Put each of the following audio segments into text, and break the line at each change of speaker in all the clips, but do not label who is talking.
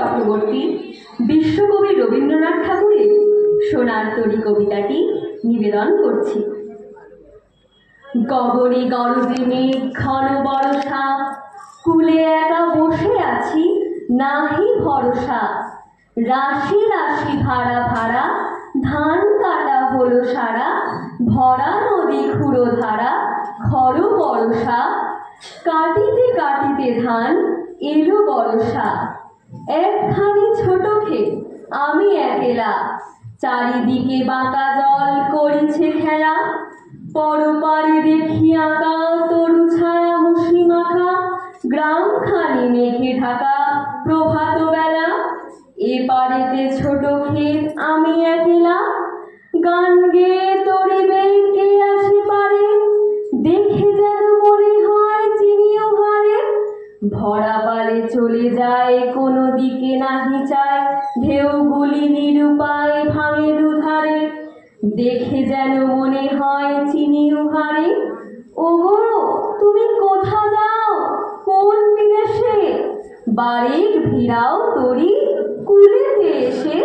চক্রবর্তী বিশ্বকবি রবীন্দ্রনাথ ঠাকুরের সোনার তরী কবিতাটি নিবেদন করছি। গগনে গরজে মেঘ ঘন বরষা, কুলে একা বসে আছি নাহি ভরসা। রাশি রাশি ভাড়া ভাড়া ধান কাটা হলো সারা, ভরা নদী খুঁড়ো ধারা খর বরষা। কাটিতে কাটিতে ধান এলো বরষা, একখানি ছোট ক্ষেত আমি একলা। চারিদিকে বাঁকা জল করিছে খেলা, পরপারে দেখি আঁকা তরু ছায়া মুষি মাখা। গ্রামখানি মেঘে ঢাকা প্রভাত বেলা, এপারেতে ছোট ক্ষেত আমি একলা। গান গেয়ে তরিবে কে আসে পারে, দেখে যেন মনে হয় চিনিও হারে। ভরা পারে চলে যায় কোনো দিকে নাহি চায়, ঢেউগুলি নিরুপায় ভাঙে দুধারে। দেখে যেন মনে হয় চিনিও হারে। ওগো তুমি কোথা যাও কোন বিদেশে, বাড়ির ভিড়াও তরি কুলেতে এসে।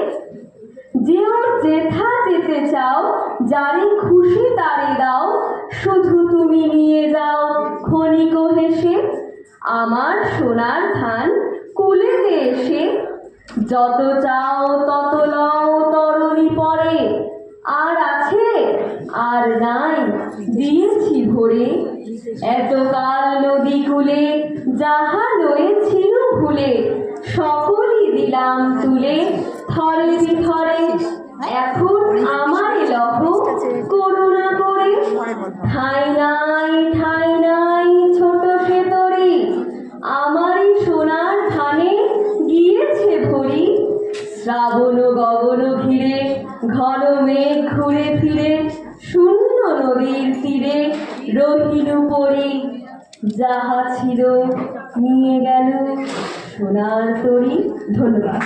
যে ওর যেথা যেতে চাও যারে খুশি তারে দাও, শুধু তুমি নিয়ে যাও ক্ষণিক হেসে। আমার সোনার ধান কুলেতে এসে, যত চাও তত লও তরণী পরে। আর আছে আর নাই দিয়েছি ভরে, এতকাল নদী কূলে যাহা রয়েছিল ভুলে, সকলই দিলাম তুলে থরে বিথরে। এখন আমার লহ করুণা করে, ঠাই নাই ছোট সে তরি। আমারই সোনার ধানে গিয়েছে ভরি, শ্রাবণ গগন ঘিরে ঘন মেঘ ঘুরে ফিরে। শূন্য নদীর তীরে রহিল পরি, যাহা ছিল নিয়ে গেল সোনার তরি। ধন্যবাদ।